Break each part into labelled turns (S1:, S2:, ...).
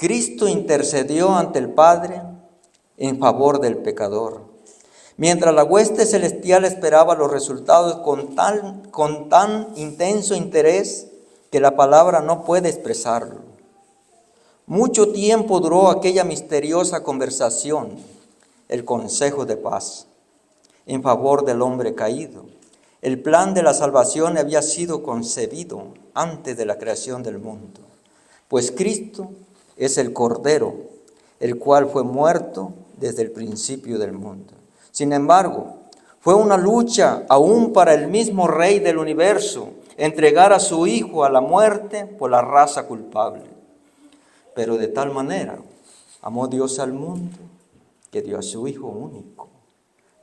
S1: Cristo intercedió ante el Padre en favor del pecador, mientras la hueste celestial esperaba los resultados con tan intenso interés que la palabra no puede expresarlo. Mucho tiempo duró aquella misteriosa conversación, el consejo de paz, en favor del hombre caído. El plan de la salvación había sido concebido antes de la creación del mundo, pues Cristo es el Cordero, el cual fue muerto desde el principio del mundo. Sin embargo, fue una lucha aún para el mismo Rey del universo entregar a su Hijo a la muerte por la raza culpable. Pero de tal manera amó Dios al mundo que dio a su Hijo único,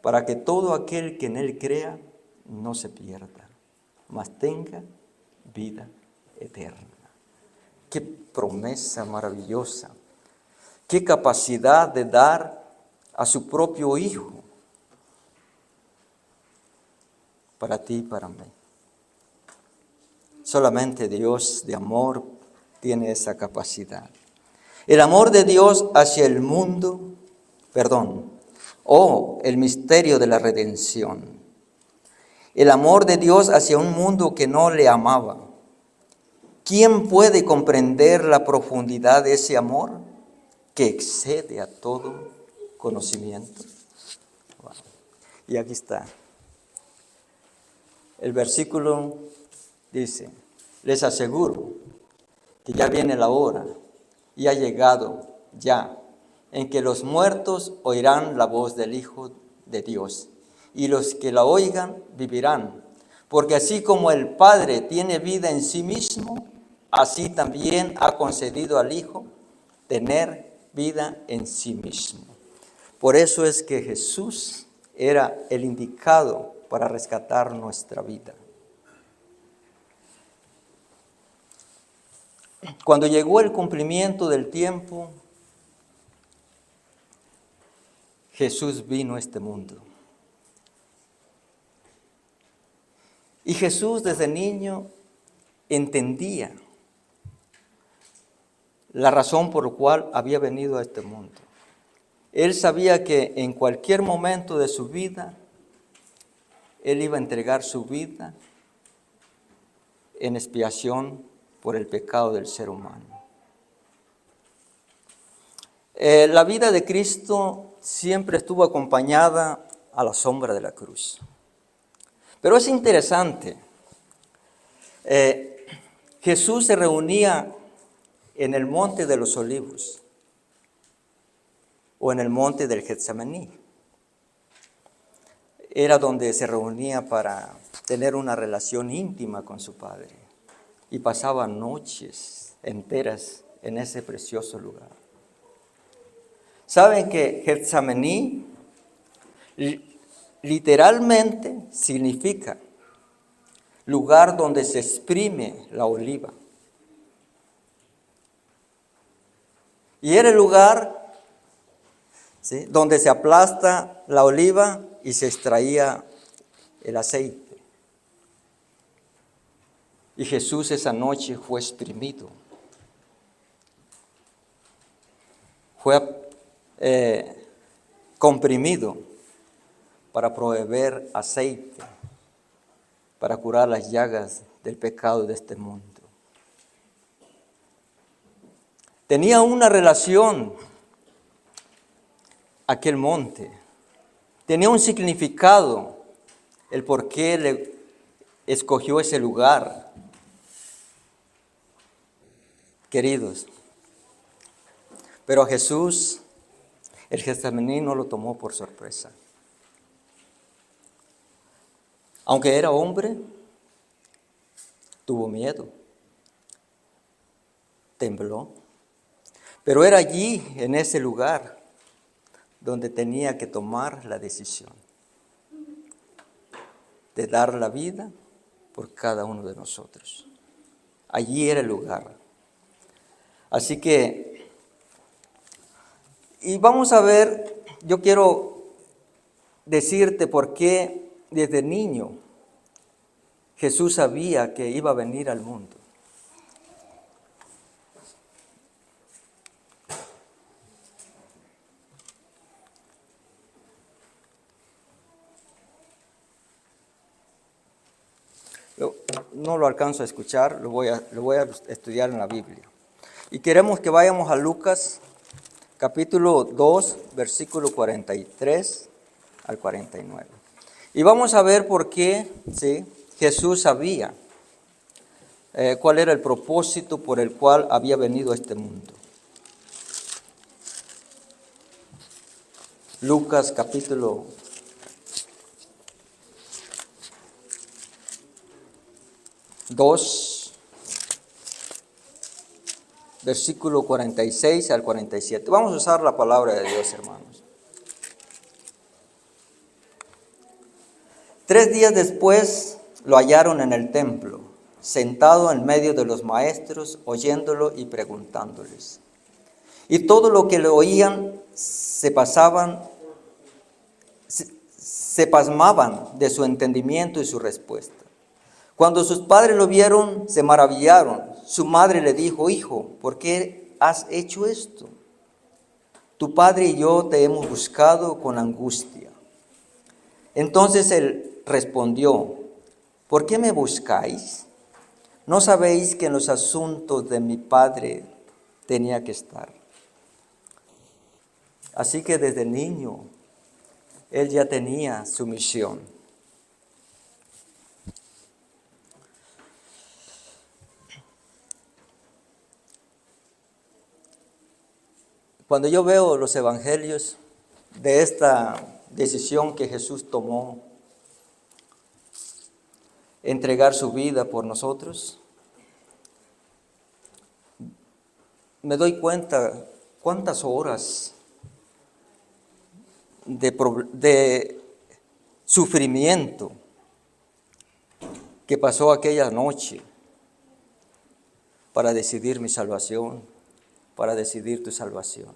S1: para que todo aquel que en Él crea no se pierda, mas tenga vida eterna. Qué promesa maravillosa, qué capacidad de dar a su propio Hijo para ti y para mí. Solamente Dios de amor tiene esa capacidad. El amor de Dios hacia el mundo, el misterio de la redención. El amor de Dios hacia un mundo que no le amaba. ¿Quién puede comprender la profundidad de ese amor que excede a todo conocimiento? Wow. Y aquí está. El versículo dice: les aseguro que ya viene la hora y ha llegado ya en que los muertos oirán la voz del Hijo de Dios, y los que la oigan vivirán, porque así como el Padre tiene vida en sí mismo, así también ha concedido al Hijo tener vida en sí mismo. Por eso es que Jesús era el indicado para rescatar nuestra vida. Cuando llegó el cumplimiento del tiempo, Jesús vino a este mundo. Y Jesús desde niño entendía la razón por la cual había venido a este mundo. Él sabía que en cualquier momento de su vida, Él iba a entregar su vida en expiación por el pecado del ser humano. La vida de Cristo siempre estuvo acompañada a la sombra de la cruz. Pero es interesante, Jesús se reunía en el monte de los Olivos o en el monte del Getsemaní. Era donde se reunía para tener una relación íntima con su Padre y pasaba noches enteras en ese precioso lugar. ¿Saben que Getsemaní literalmente significa lugar donde se exprime la oliva? Y era el lugar, ¿sí?, donde se aplasta la oliva y se extraía el aceite. Y Jesús esa noche fue exprimido. Fue comprimido para proveer aceite, para curar las llagas del pecado de este mundo. Tenía una relación aquel monte, tenía un significado el por qué le escogió ese lugar. Queridos, pero Jesús, el Getsemaní no lo tomó por sorpresa. Aunque era hombre, tuvo miedo, tembló, pero era allí, en ese lugar, donde tenía que tomar la decisión de dar la vida por cada uno de nosotros. Allí era el lugar. Así que, y vamos a ver, yo quiero decirte por qué desde niño Jesús sabía que iba a venir al mundo. No lo alcanzo a escuchar, lo voy a estudiar en la Biblia. Y queremos que vayamos a Lucas capítulo 2, versículo 43 al 49. Y vamos a ver por qué, ¿sí?, Jesús sabía cuál era el propósito por el cual había venido a este mundo. Lucas capítulo 2, versículo 46 al 47. Vamos a usar la palabra de Dios, hermanos. 3 días después lo hallaron en el templo, sentado en medio de los maestros, oyéndolo y preguntándoles. Y todo lo que le oían se pasmaban de su entendimiento y su respuesta. Cuando sus padres lo vieron, se maravillaron. Su madre le dijo: Hijo, ¿por qué has hecho esto? Tu padre y yo te hemos buscado con angustia. Entonces él respondió: ¿por qué me buscáis? ¿No sabéis que en los asuntos de mi padre tenía que estar? Así que desde niño él ya tenía su misión. Cuando yo veo los evangelios de esta decisión que Jesús tomó, entregar su vida por nosotros, me doy cuenta cuántas horas de sufrimiento que pasó aquella noche para decidir mi salvación, para decidir tu salvación.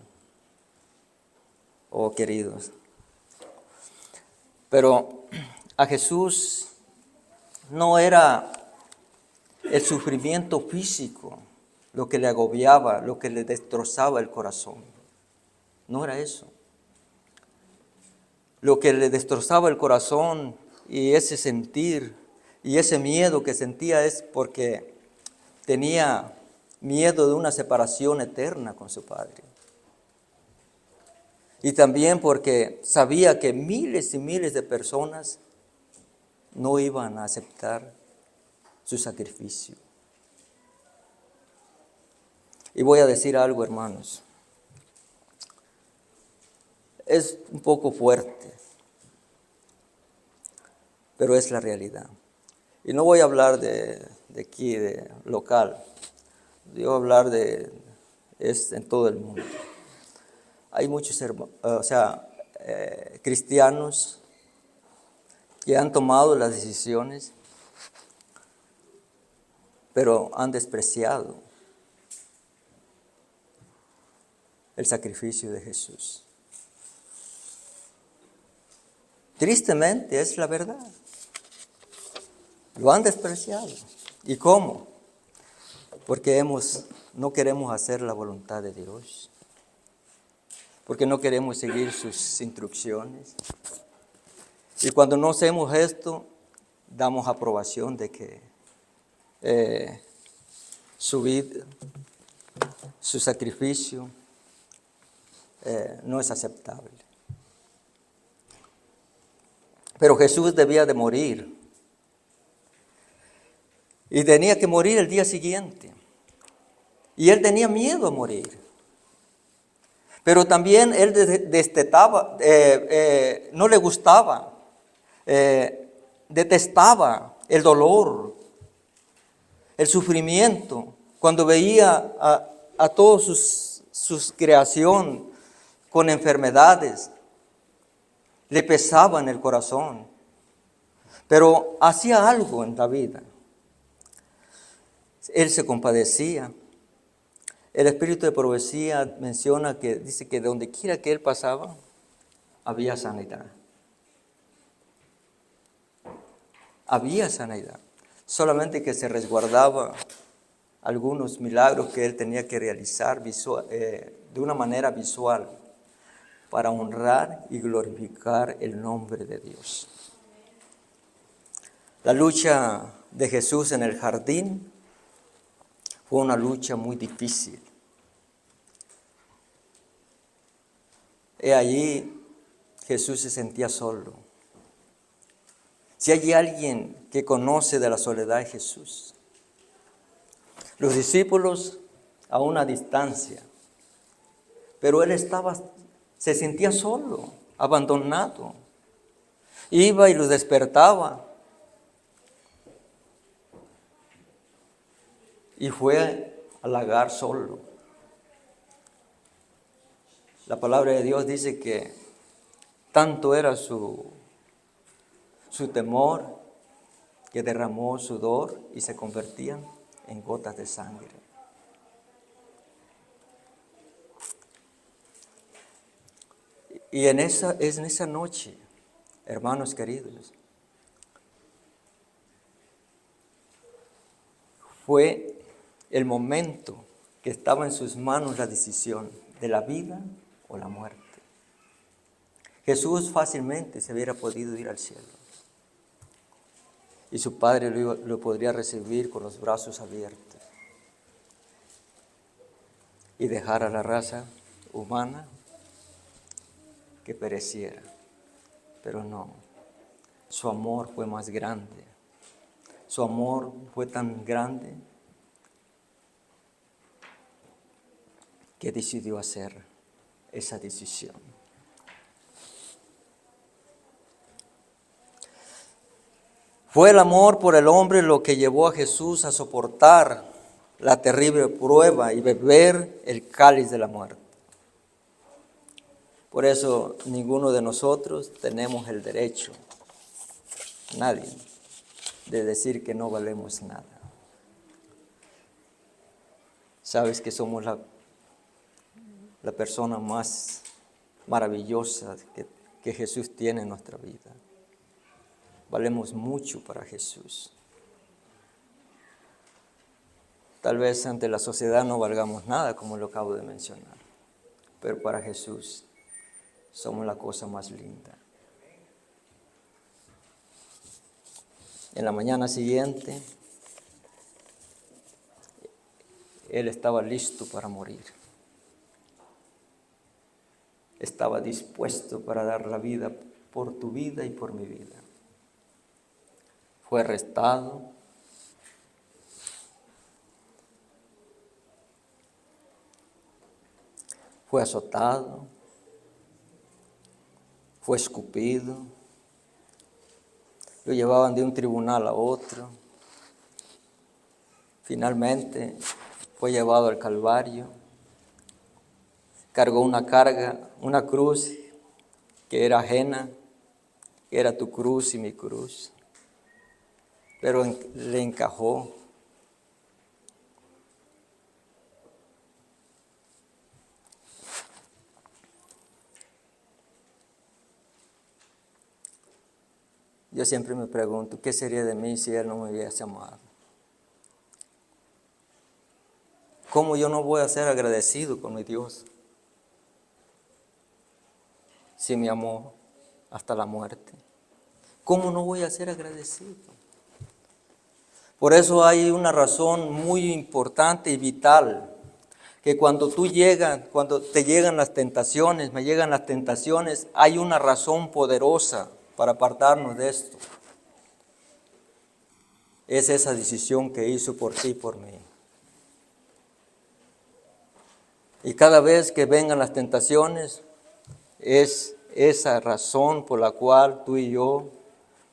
S1: Oh, queridos. Pero a Jesús no era el sufrimiento físico lo que le agobiaba, lo que le destrozaba el corazón. No era eso. Lo que le destrozaba el corazón y ese sentir y ese miedo que sentía es porque tenía miedo de una separación eterna con su Padre. Y también porque sabía que miles y miles de personas no iban a aceptar su sacrificio. Y voy a decir algo, hermanos. Es un poco fuerte, pero es la realidad. Y no voy a hablar de aquí, de local. Yo voy a hablar es en todo el mundo. Hay muchos cristianos que han tomado las decisiones, pero han despreciado el sacrificio de Jesús. Tristemente es la verdad. Lo han despreciado. ¿Y cómo? Porque no queremos hacer la voluntad de Dios. Porque no queremos seguir sus instrucciones. Y cuando no hacemos esto, damos aprobación de que su vida, su sacrificio, no es aceptable. Pero Jesús debía de morir. Y tenía que morir el día siguiente. Y él tenía miedo a morir. Pero también él detestaba, no le gustaba, detestaba el dolor, el sufrimiento, cuando veía a toda su creación con enfermedades, le pesaba en el corazón, pero hacía algo en la vida. Él se compadecía. El espíritu de profecía menciona que dice que donde quiera que él pasaba, había sanidad. Había sanidad. Solamente que se resguardaba algunos milagros que él tenía que realizar de una manera visual para honrar y glorificar el nombre de Dios. La lucha de Jesús en el jardín fue una lucha muy difícil. Allí Jesús se sentía solo. Si hay alguien que conoce de la soledad de Jesús, los discípulos a una distancia, pero él se sentía solo, abandonado. Iba y los despertaba. Y fue al lagar solo. La palabra de Dios dice que tanto era su temor que derramó sudor y se convertían en gotas de sangre. Y en esa noche, hermanos queridos, fue el momento que estaba en sus manos la decisión de la vida o la muerte. Jesús fácilmente se hubiera podido ir al cielo y su Padre lo podría recibir con los brazos abiertos y dejar a la raza humana que pereciera. Pero no, su amor fue más grande. Su amor fue tan grande que decidió hacer esa decisión. Fue el amor por el hombre lo que llevó a Jesús a soportar la terrible prueba y beber el cáliz de la muerte. Por eso ninguno de nosotros tenemos el derecho, nadie, de decir que no valemos nada. Sabes que somos la persona más maravillosa que Jesús tiene en nuestra vida. Valemos mucho para Jesús. Tal vez ante la sociedad no valgamos nada, como lo acabo de mencionar, pero para Jesús somos la cosa más linda. En la mañana siguiente, Él estaba listo para morir. Estaba dispuesto para dar la vida por tu vida y por mi vida. Fue arrestado. Fue azotado. Fue escupido. Lo llevaban de un tribunal a otro. Finalmente fue llevado al Calvario. Cargó una cruz que era ajena, que era tu cruz y mi cruz. Pero le encajó. Yo siempre me pregunto, ¿qué sería de mí si Él no me hubiese amado? ¿Cómo yo no voy a ser agradecido con mi Dios si me amó hasta la muerte? ¿Cómo no voy a ser agradecido? Por eso hay una razón muy importante y vital, que cuando te llegan las tentaciones, me llegan las tentaciones, hay una razón poderosa para apartarnos de esto. Es esa decisión que hizo por ti y por mí. Y cada vez que vengan las tentaciones, es esa razón por la cual tú y yo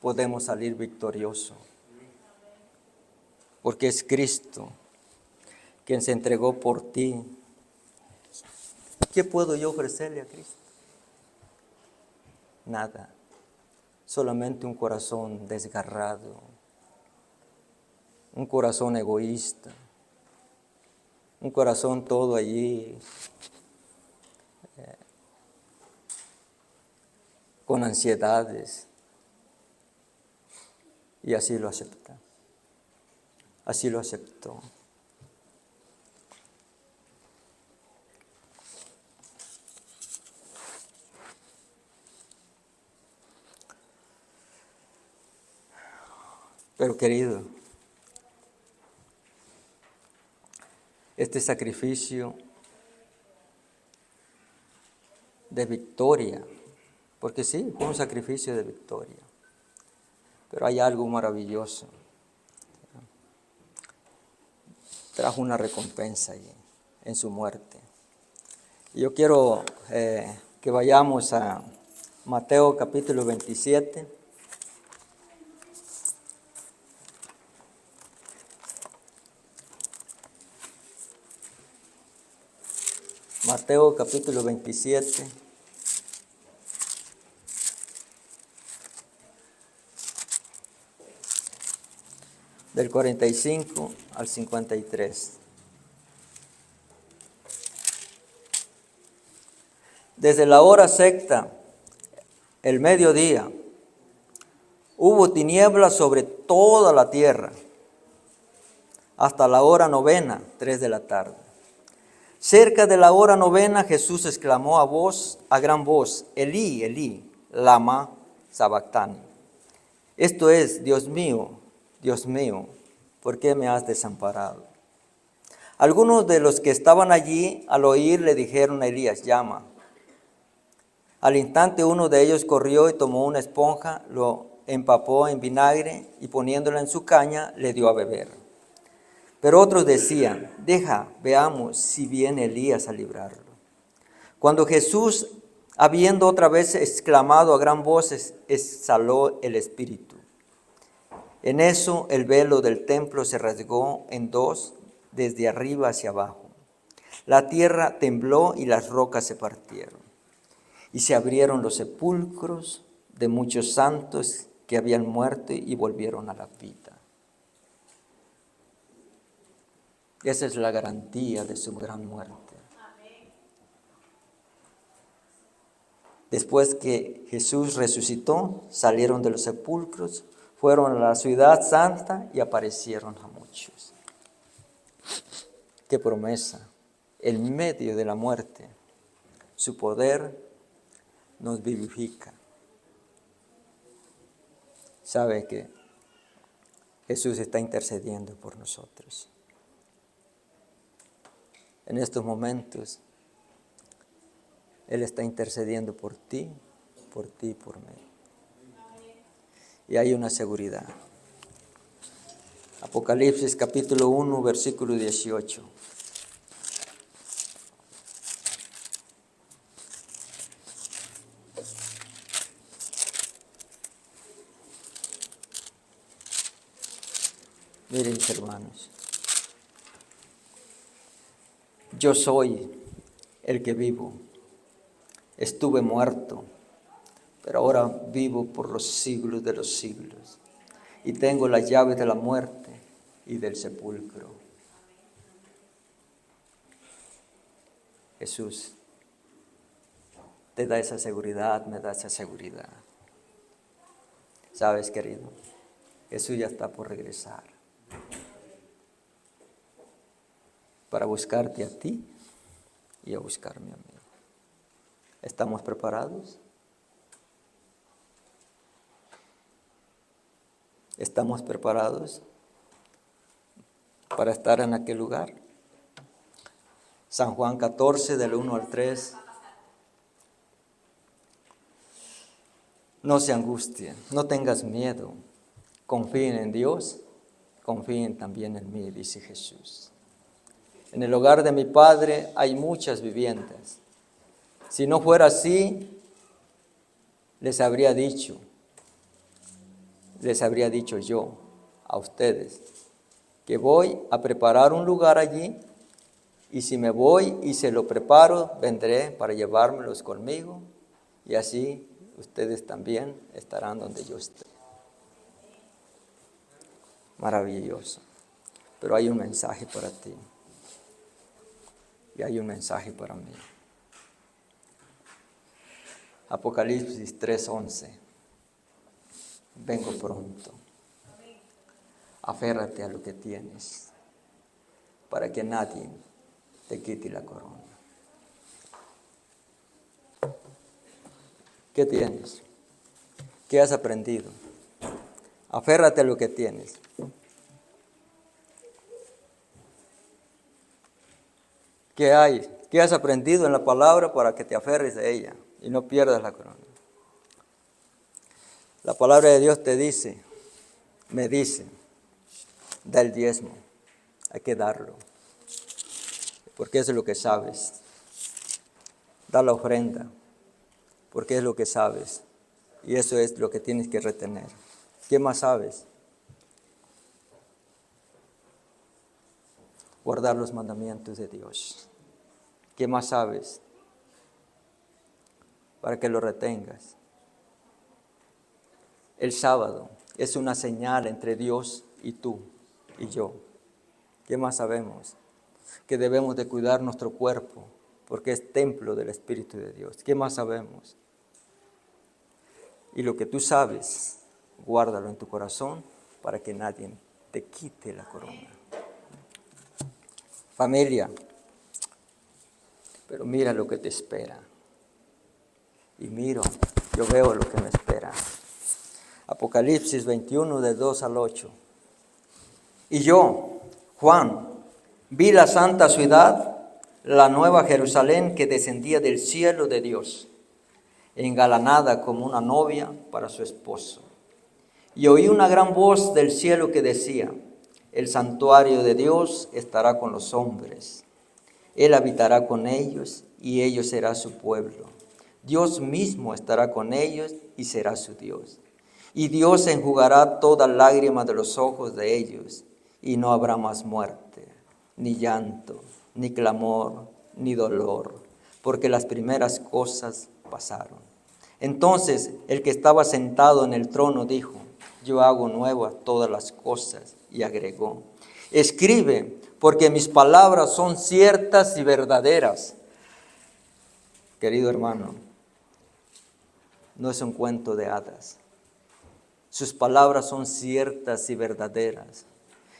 S1: podemos salir victoriosos. Porque es Cristo quien se entregó por ti. ¿Qué puedo yo ofrecerle a Cristo? Nada. Solamente un corazón desgarrado, un corazón egoísta, un corazón todo allí con ansiedades. Y así lo acepta. Así lo aceptó. Pero querido, este sacrificio de victoria, porque sí, fue un sacrificio de victoria, pero hay algo maravilloso. Trajo una recompensa allí, en su muerte. Y yo quiero que vayamos a Mateo capítulo 27. Mateo capítulo 27. Del 45 al 53. Desde la hora sexta, el mediodía, hubo tinieblas sobre toda la tierra, hasta la hora novena, 3 de la tarde. Cerca de la hora novena, Jesús exclamó a gran voz, Elí, Elí, lama sabactani. Esto es, Dios mío, ¿por qué me has desamparado? Algunos de los que estaban allí al oír le dijeron a Elías, llama. Al instante uno de ellos corrió y tomó una esponja, lo empapó en vinagre y poniéndola en su caña le dio a beber. Pero otros decían, deja, veamos si viene Elías a librarlo. Cuando Jesús, habiendo otra vez exclamado a gran voz, exhaló el espíritu. En eso el velo del templo se rasgó en dos, desde arriba hacia abajo. La tierra tembló y las rocas se partieron. Y se abrieron los sepulcros de muchos santos que habían muerto y volvieron a la vida. Esa es la garantía de su gran muerte. Después que Jesús resucitó, salieron de los sepulcros, fueron a la ciudad santa y aparecieron a muchos. ¡Qué promesa! En medio de la muerte, su poder nos vivifica. Sabe que Jesús está intercediendo por nosotros. En estos momentos, Él está intercediendo por ti y por mí. Y hay una seguridad. Apocalipsis capítulo 1, versículo 18. Miren, mis hermanos, yo soy el que vivo. Estuve muerto, pero ahora vivo por los siglos de los siglos. Y tengo las llaves de la muerte y del sepulcro. Jesús te da esa seguridad, me da esa seguridad. ¿Sabes, querido? Jesús ya está por regresar para buscarte a ti y a buscarme a mí. ¿Estamos preparados? ¿Estamos preparados para estar en aquel lugar? San Juan 14, del 1 al 3. No se angustien, no tengas miedo. Confíen en Dios, confíen también en mí, dice Jesús. En el hogar de mi Padre hay muchas viviendas. Si no fuera así, les habría dicho yo a ustedes que voy a preparar un lugar allí, y si me voy y se lo preparo, vendré para llevármelos conmigo, y así ustedes también estarán donde yo esté. Maravilloso. Pero hay un mensaje para ti. Y hay un mensaje para mí. Apocalipsis 3:11. Vengo pronto. Aférrate a lo que tienes, para que nadie te quite la corona. ¿Qué tienes? ¿Qué has aprendido? Aférrate a lo que tienes. ¿Qué hay? ¿Qué has aprendido en la palabra para que te aferres a ella y no pierdas la corona? La palabra de Dios te dice, me dice, da el diezmo, hay que darlo, porque eso es lo que sabes. Da la ofrenda, porque es lo que sabes, y eso es lo que tienes que retener. ¿Qué más sabes? Guardar los mandamientos de Dios. ¿Qué más sabes? Para que lo retengas. El sábado es una señal entre Dios y tú y yo. ¿Qué más sabemos? Que debemos de cuidar nuestro cuerpo, porque es templo del Espíritu de Dios. ¿Qué más sabemos? Y lo que tú sabes, guárdalo en tu corazón para que nadie te quite la corona. Familia, pero mira lo que te espera. Y yo veo lo que me espera. Apocalipsis 21, del 2 al 8. Y yo, Juan, vi la santa ciudad, la nueva Jerusalén que descendía del cielo de Dios, engalanada como una novia para su esposo. Y oí una gran voz del cielo que decía, el santuario de Dios estará con los hombres. Él habitará con ellos y ellos será su pueblo. Dios mismo estará con ellos y será su Dios. Y Dios enjugará toda lágrima de los ojos de ellos, y no habrá más muerte, ni llanto, ni clamor, ni dolor, porque las primeras cosas pasaron. Entonces el que estaba sentado en el trono dijo, yo hago nuevas todas las cosas, y agregó, escribe, porque mis palabras son ciertas y verdaderas. Querido hermano, no es un cuento de hadas. Sus palabras son ciertas y verdaderas.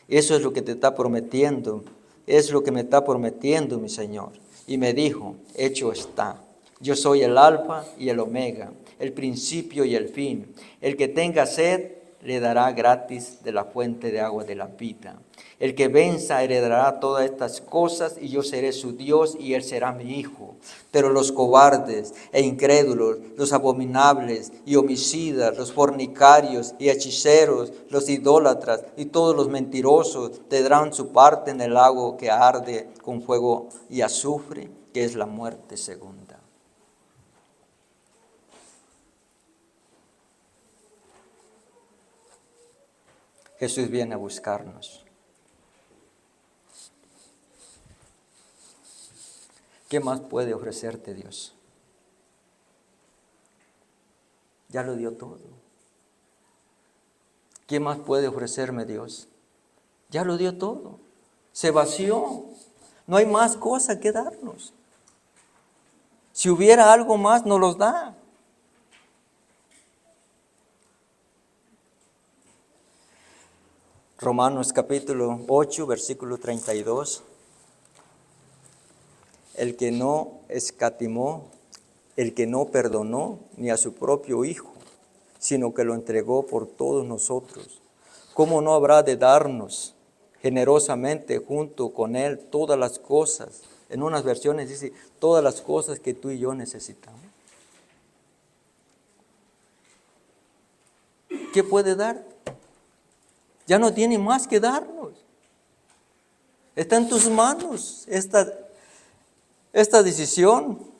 S1: Eso es lo que te está prometiendo. Es lo que me está prometiendo mi Señor. Y me dijo, hecho está. Yo soy el alfa y el omega, el principio y el fin. El que tenga sed, le dará gratis de la fuente de agua de la vida. El que venza heredará todas estas cosas y yo seré su Dios y él será mi hijo. Pero los cobardes e incrédulos, los abominables y homicidas, los fornicarios y hechiceros, los idólatras y todos los mentirosos tendrán su parte en el lago que arde con fuego y azufre, que es la muerte segunda. Jesús viene a buscarnos. ¿Qué más puede ofrecerte Dios? Ya lo dio todo. ¿Qué más puede ofrecerme Dios? Ya lo dio todo. Se vació. No hay más cosa que darnos. Si hubiera algo más, nos los da. Romanos capítulo 8, versículo 32. El que no escatimó, el que no perdonó ni a su propio Hijo, sino que lo entregó por todos nosotros, ¿cómo no habrá de darnos generosamente junto con Él todas las cosas? En unas versiones dice, todas las cosas que tú y yo necesitamos. ¿Qué puede dar? Ya no tiene más que darnos. Está en tus manos esta decisión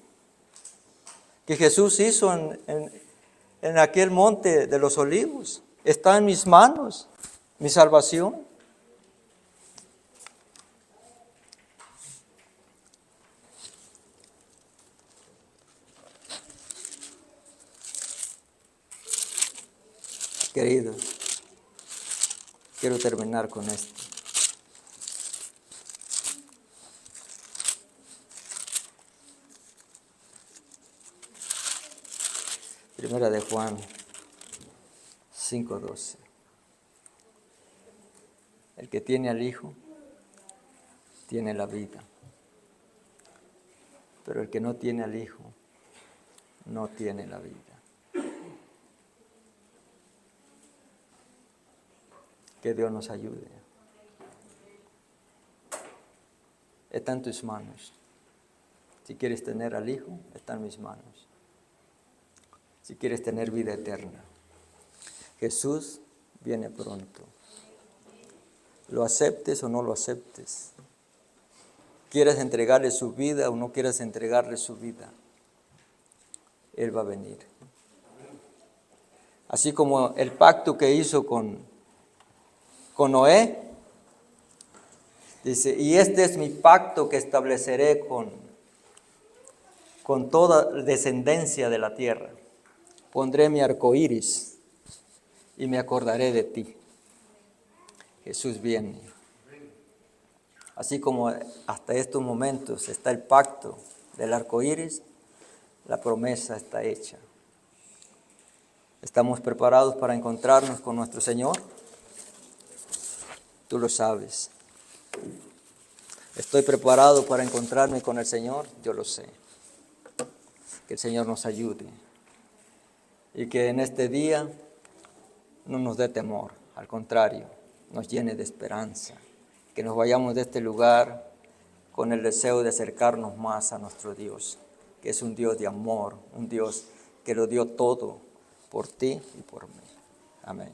S1: que Jesús hizo en aquel monte de los olivos. Está en mis manos, mi salvación. Queridos, quiero terminar con esto. Primera de Juan 5:12. El que tiene al Hijo, tiene la vida. Pero el que no tiene al Hijo, no tiene la vida. Que Dios nos ayude. Está en tus manos. Si quieres tener al Hijo, está en mis manos. Si quieres tener vida eterna, Jesús viene pronto. Lo aceptes o no lo aceptes. ¿Quieres entregarle su vida o no quieres entregarle su vida? Él va a venir. Así como el pacto que hizo con Noé, dice, y este es mi pacto que estableceré con toda descendencia de la tierra. Pondré mi arco iris y me acordaré de ti. Jesús viene. Así como hasta estos momentos está el pacto del arco iris, la promesa está hecha. ¿Estamos preparados para encontrarnos con nuestro Señor? Tú lo sabes. ¿Estoy preparado para encontrarme con el Señor? Yo lo sé. Que el Señor nos ayude. Y que en este día no nos dé temor. Al contrario, nos llene de esperanza. Que nos vayamos de este lugar con el deseo de acercarnos más a nuestro Dios. Que es un Dios de amor. Un Dios que lo dio todo por ti y por mí. Amén.